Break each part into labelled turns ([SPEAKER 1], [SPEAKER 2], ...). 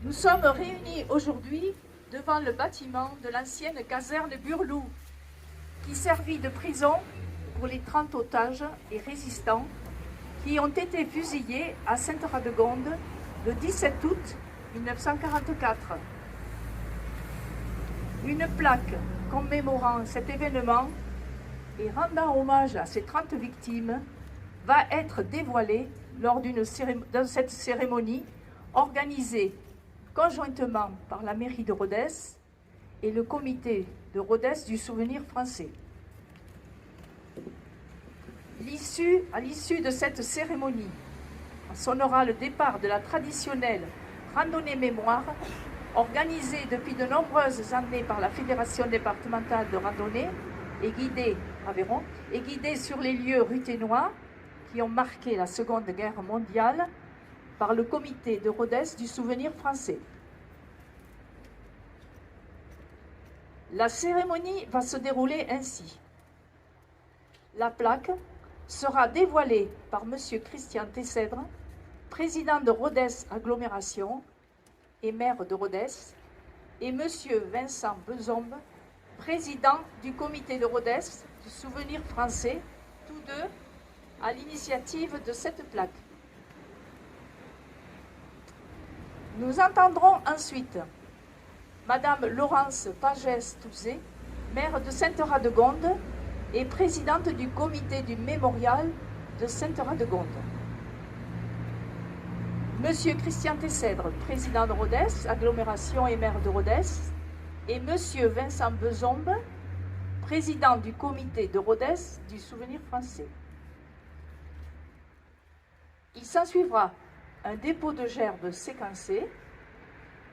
[SPEAKER 1] Nous sommes réunis aujourd'hui devant le bâtiment de l'ancienne caserne Burlou, qui servit de prison pour les 30 otages et résistants qui ont été fusillés à Sainte-Radegonde le 17 août 1944. Une plaque commémorant cet événement et rendant hommage à ces 30 victimes va être dévoilée lors de cette cérémonie organisée conjointement par la mairie de Rodez et le comité de Rodez du souvenir français. À l'issue de cette cérémonie, sonnera le départ de la traditionnelle randonnée mémoire organisée depuis de nombreuses années par la Fédération départementale de randonnée et guidée Aveyron et guidée sur les lieux ruthénois qui ont marqué la Seconde Guerre mondiale par le comité de Rodez du souvenir français. La cérémonie va se dérouler ainsi. La plaque sera dévoilée par M. Christian Tessèdre, président de Rodez Agglomération et maire de Rodez, et M. Vincent Bezombe, président du comité de Rodez du souvenir français, tous deux à l'initiative de cette plaque. Nous entendrons ensuite Madame Laurence Pagès-Touzé, maire de Sainte-Radegonde et présidente du comité du mémorial de Sainte-Radegonde. Monsieur Christian Tessèdre, président de Rodez, agglomération et maire de Rodez, et Monsieur Vincent Bezombe, président du comité de Rodez du souvenir français. Il s'ensuivra un dépôt de gerbes séquencé,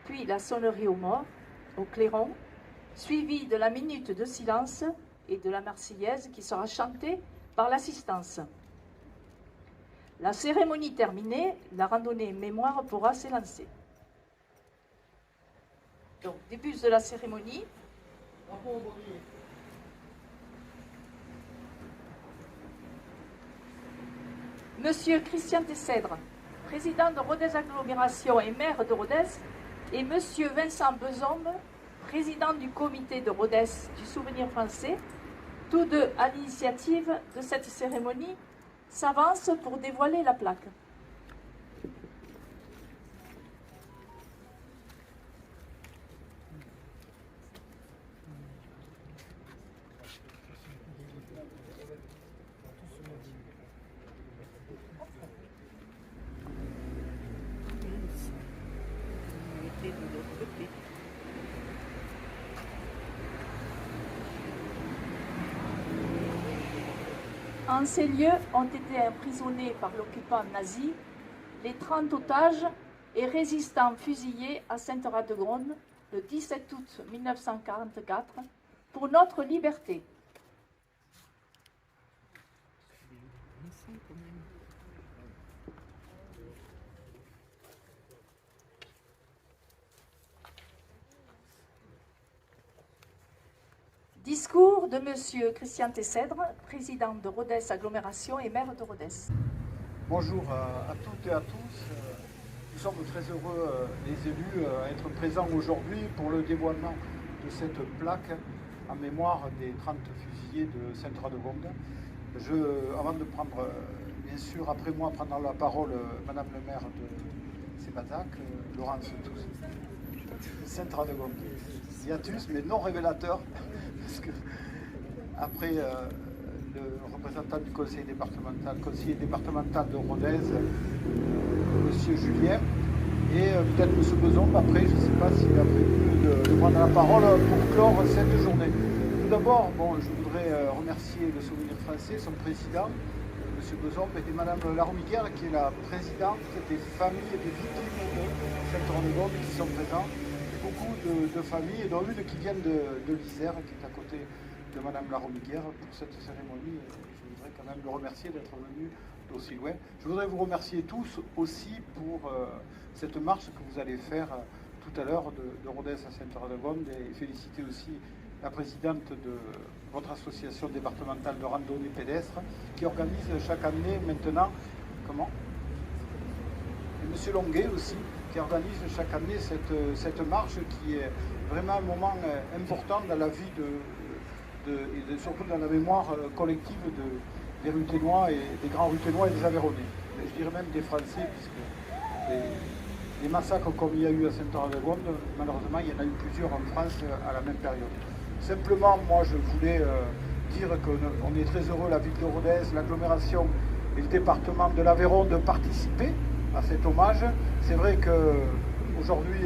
[SPEAKER 1] puis la sonnerie au clairon, suivi de la minute de silence et de la Marseillaise qui sera chantée par l'assistance. La cérémonie terminée, la randonnée mémoire pourra s'élancer. Donc, début de la cérémonie. Monsieur Christian Tessèdre, président de Rodez Agglomération et maire de Rodez, et Monsieur Vincent Bezombe, président du comité de Rodez du souvenir français, tous deux à l'initiative de cette cérémonie, s'avancent pour dévoiler la plaque. En ces lieux ont été emprisonnés par l'occupant nazi les 30 otages et résistants fusillés à Sainte-Radegonde le 17 août 1944 pour notre liberté. Discours de M. Christian Tessèdre, président de Rodez Agglomération et maire de Rodez.
[SPEAKER 2] Bonjour à toutes et à tous. Nous sommes très heureux, les élus, à être présents aujourd'hui pour le dévoilement de cette plaque en mémoire des 30 fusillés de Sainte-Radegonde. Avant de prendre, bien sûr, après moi, prendre la parole, Madame le maire de Sébazac, Laurence Touzé, Sainte-Radegonde. Hiatus, mais non révélateur, parce que après le représentant du conseiller départemental de Rodez, M. Julien, et peut-être M. Bezombe, après, je ne sais pas s'il a prévu de prendre la parole pour clore cette journée. Tout d'abord, je voudrais remercier le Souvenir français, son président, M. Bezombe, et Mme Laromiguère, qui est la présidente des familles et des victimes de Sainte-Radegonde qui sont présentes. Beaucoup de familles, dont une qui vient de l'Isère, qui est à côté de Mme Laromiguère pour cette cérémonie. Je voudrais quand même le remercier d'être venu d'aussi loin. Je voudrais vous remercier tous aussi pour cette marche que vous allez faire tout à l'heure de Rodez à Sainte-Radegonde, et féliciter aussi la présidente de votre association départementale de randonnée pédestre qui organise chaque année maintenant, et M. Longuet aussi, qui organise chaque année cette marche qui est vraiment un moment important dans la vie et surtout dans la mémoire collective des Ruthénois et des grands Ruthénois et des Aveyronnais. Et je dirais même des Français, puisque les massacres comme il y a eu à Sainte-Radegonde, malheureusement il y en a eu plusieurs en France à la même période. Simplement, moi je voulais dire qu'on est très heureux, la ville de Rodez, l'agglomération et le département de l'Aveyron, de participer à cet hommage. C'est vrai qu'aujourd'hui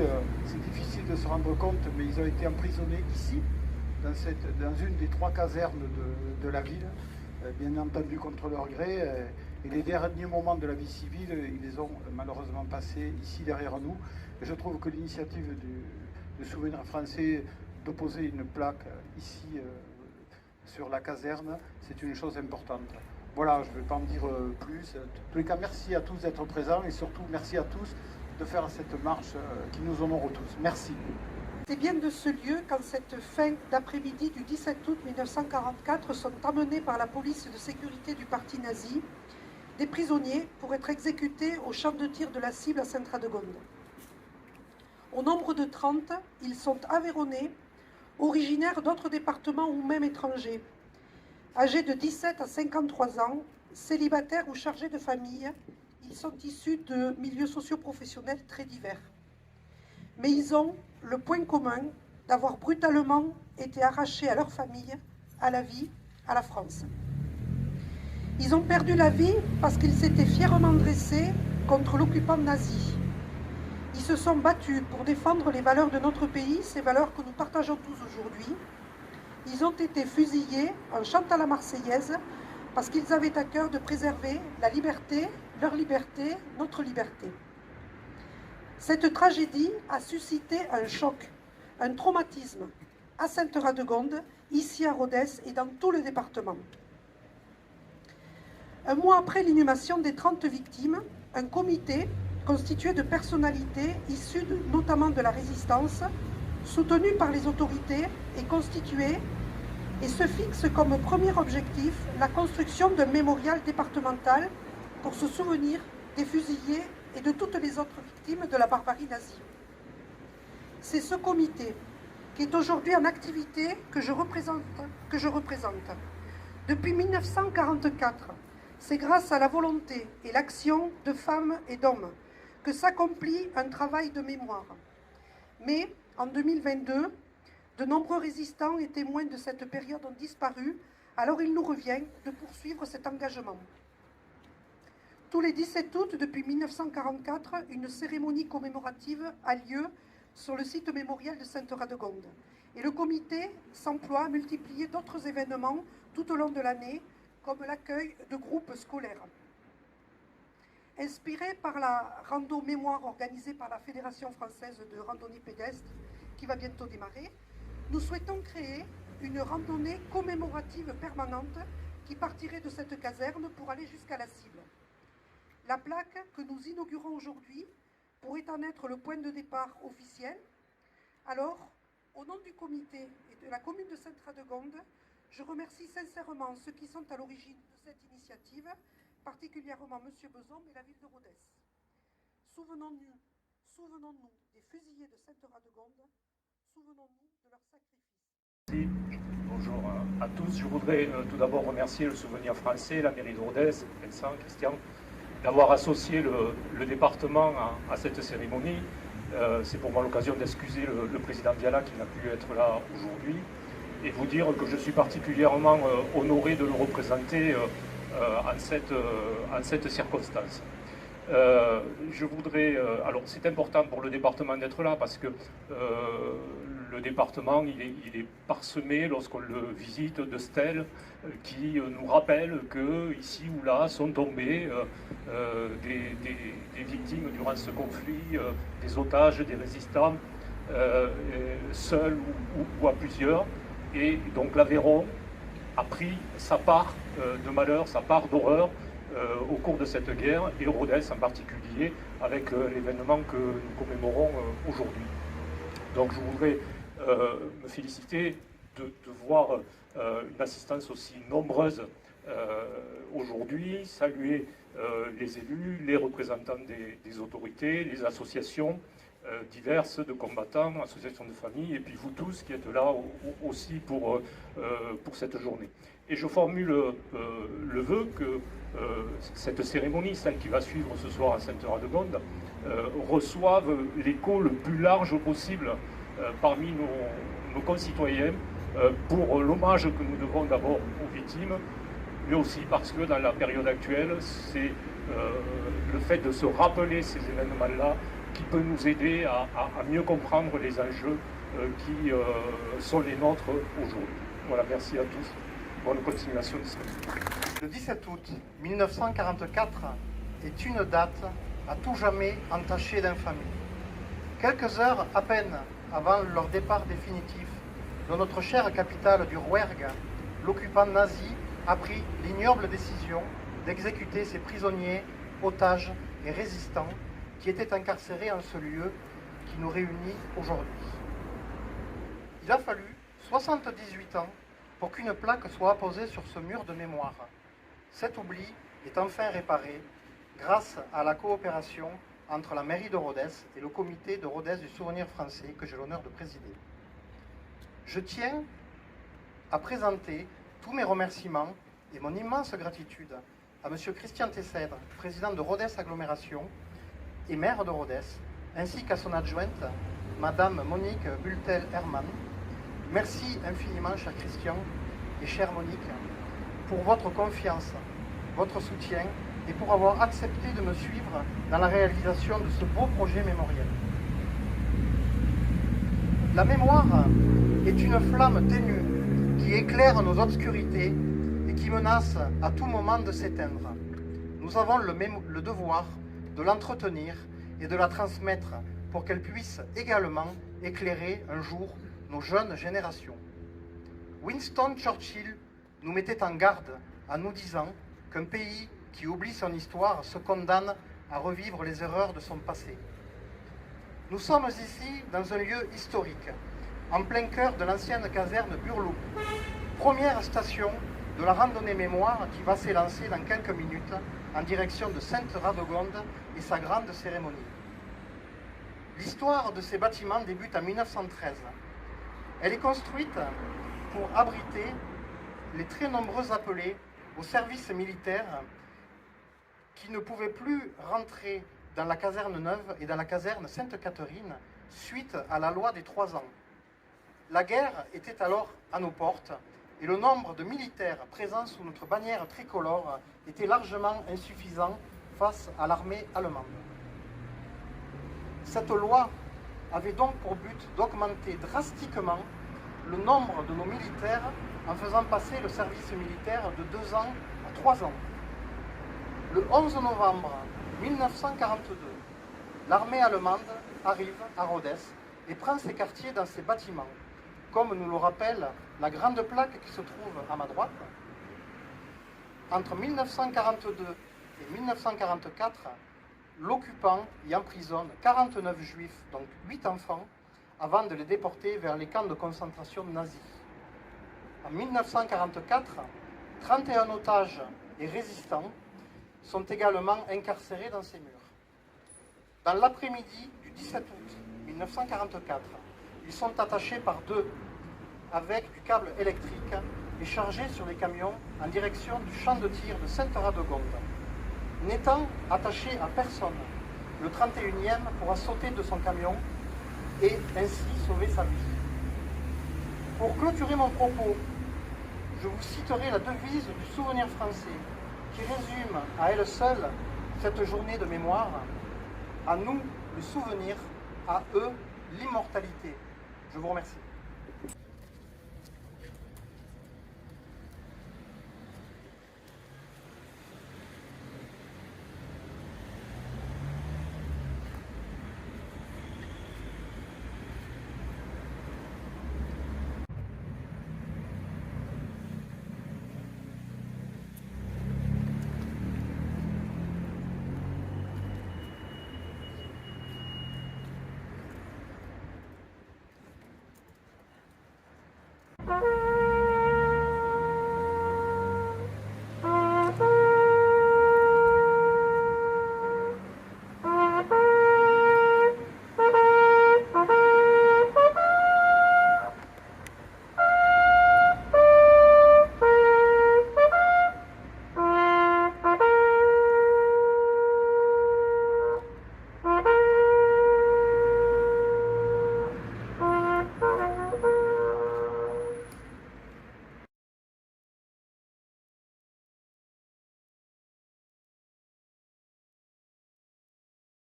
[SPEAKER 2] c'est difficile de se rendre compte, mais ils ont été emprisonnés ici, dans une des 3 casernes de la ville, bien entendu contre leur gré. Et les derniers moments de la vie civile, ils les ont malheureusement passés ici derrière nous. Et je trouve que l'initiative du Souvenir français de poser une plaque ici sur la caserne, c'est une chose importante. Voilà, je ne vais pas en dire plus. En tous les cas, merci à tous d'être présents et surtout merci à tous de faire cette marche qui nous honore tous. Merci.
[SPEAKER 3] C'est bien de ce lieu qu'en cette fin d'après-midi du 17 août 1944 sont emmenés par la police de sécurité du parti nazi des prisonniers pour être exécutés au champ de tir de la cible à Sainte-Radegonde. Au nombre de 30, ils sont aveyronnais, originaires d'autres départements ou même étrangers, âgés de 17 à 53 ans, célibataires ou chargés de famille. Ils sont issus de milieux socio-professionnels très divers. Mais ils ont le point commun d'avoir brutalement été arrachés à leur famille, à la vie, à la France. Ils ont perdu la vie parce qu'ils s'étaient fièrement dressés contre l'occupant nazi. Ils se sont battus pour défendre les valeurs de notre pays, ces valeurs que nous partageons tous aujourd'hui. Ils ont été fusillés en chantant la Marseillaise parce qu'ils avaient à cœur de préserver la liberté, leur liberté, notre liberté. Cette tragédie a suscité un choc, un traumatisme à Sainte-Radegonde, ici à Rodez et dans tout le département. Un mois après l'inhumation des 30 victimes, un comité constitué de personnalités issues notamment de la résistance, soutenu par les autorités, est constitué et se fixe comme premier objectif la construction d'un mémorial départemental pour se souvenir des fusillés et de toutes les autres victimes de la barbarie nazie. C'est ce comité qui est aujourd'hui en activité que je représente. Depuis 1944, c'est grâce à la volonté et l'action de femmes et d'hommes que s'accomplit un travail de mémoire. Mais en 2022, de nombreux résistants et témoins de cette période ont disparu, alors il nous revient de poursuivre cet engagement. Tous les 17 août, depuis 1944, une cérémonie commémorative a lieu sur le site mémorial de Sainte-Radegonde. Et le comité s'emploie à multiplier d'autres événements tout au long de l'année, comme l'accueil de groupes scolaires. Inspiré par la rando mémoire organisée par la Fédération française de randonnée pédestre, qui va bientôt démarrer, nous souhaitons créer une randonnée commémorative permanente qui partirait de cette caserne pour aller jusqu'à la cible. La plaque que nous inaugurons aujourd'hui pourrait en être le point de départ officiel. Alors, au nom du comité et de la commune de Sainte-Radegonde, je remercie sincèrement ceux qui sont à l'origine de cette initiative, particulièrement M. Beson et la ville de Rodez. Souvenons-nous des fusillés de Sainte-Radegonde, souvenons-nous de leur sacrifice.
[SPEAKER 4] Bonjour à tous. Je voudrais tout d'abord remercier le Souvenir français, la mairie de Rodez, Vincent, Christian, d'avoir associé le département à cette cérémonie. C'est pour moi l'occasion d'excuser le président Diala qui n'a pu être là aujourd'hui et vous dire que je suis particulièrement honoré de le représenter en cette circonstance. Je voudrais, alors c'est important pour le département d'être là parce que le département il est parsemé lorsqu'on le visite de stèles qui nous rappellent que ici ou là sont tombées des victimes durant ce conflit, des otages, des résistants, seuls ou à plusieurs. Et donc l'Aveyron a pris sa part de malheur, sa part d'horreur au cours de cette guerre, et Rodez en particulier, avec l'événement que nous commémorons aujourd'hui. Donc je voudrais me féliciter de voir une assistance aussi nombreuse aujourd'hui, saluer les élus, les représentants des autorités, les associations diverses de combattants, associations de familles, et puis vous tous qui êtes là aussi pour cette journée. Et je formule le vœu que cette cérémonie, celle qui va suivre ce soir à Sainte-Radegonde, reçoive l'écho le plus large possible parmi nos concitoyens pour l'hommage que nous devons d'abord aux victimes, mais aussi parce que dans la période actuelle, c'est le fait de se rappeler ces événements-là qui peut nous aider à mieux comprendre les enjeux qui sont les nôtres aujourd'hui. Voilà, merci à tous. Bonne continuation de semaine.
[SPEAKER 5] Le 17 août 1944 est une date à tout jamais entachée d'infamie. Quelques heures à peine avant leur départ définitif de notre chère capitale du Rouergue, l'occupant nazi a pris l'ignoble décision d'exécuter ses prisonniers, otages et résistants qui étaient incarcérés en ce lieu qui nous réunit aujourd'hui. Il a fallu 78 ans pour qu'une plaque soit apposée sur ce mur de mémoire. Cet oubli est enfin réparé grâce à la coopération entre la mairie de Rodez et le comité de Rodez du souvenir français que j'ai l'honneur de présider. Je tiens à présenter tous mes remerciements et mon immense gratitude à M. Christian Tessèdre, président de Rodez Agglomération et maire de Rodez, ainsi qu'à son adjointe, Madame Monique Bultel-Hermann. Merci infiniment, cher Christian et chère Monique, pour votre confiance, votre soutien et pour avoir accepté de me suivre dans la réalisation de ce beau projet mémoriel. La mémoire est une flamme ténue qui éclaire nos obscurités et qui menace à tout moment de s'éteindre. Nous avons le devoir de l'entretenir et de la transmettre pour qu'elle puisse également éclairer un jour nos jeunes générations. Winston Churchill nous mettait en garde en nous disant qu'un pays qui oublie son histoire se condamne à revivre les erreurs de son passé. Nous sommes ici dans un lieu historique, en plein cœur de l'ancienne caserne Burloup, première station de la randonnée mémoire qui va s'élancer dans quelques minutes en direction de Sainte-Radegonde et sa grande cérémonie. L'histoire de ces bâtiments débute en 1913. Elle est construite pour abriter les très nombreux appelés au service militaire qui ne pouvaient plus rentrer dans la caserne neuve et dans la caserne Sainte-Catherine suite à la loi des 3 ans. La guerre était alors à nos portes et le nombre de militaires présents sous notre bannière tricolore était largement insuffisant face à l'armée allemande. Cette loi avait donc pour but d'augmenter drastiquement le nombre de nos militaires en faisant passer le service militaire de 2 ans à 3 ans. Le 11 novembre 1942, l'armée allemande arrive à Rodez et prend ses quartiers dans ses bâtiments, comme nous le rappelle la grande plaque qui se trouve à ma droite. Entre 1942 et 1944, l'occupant y emprisonne 49 juifs, donc 8 enfants, avant de les déporter vers les camps de concentration nazis. En 1944, 31 otages et résistants sont également incarcérés dans ces murs. Dans l'après-midi du 17 août 1944, ils sont attachés par 2 avec du câble électrique et chargés sur les camions en direction du champ de tir de Sainte-Radegonde. N'étant attaché à personne, le 31e pourra sauter de son camion et ainsi sauver sa vie. Pour clôturer mon propos, je vous citerai la devise du souvenir français qui résume à elle seule cette journée de mémoire. À nous le souvenir, à eux l'immortalité. Je vous remercie.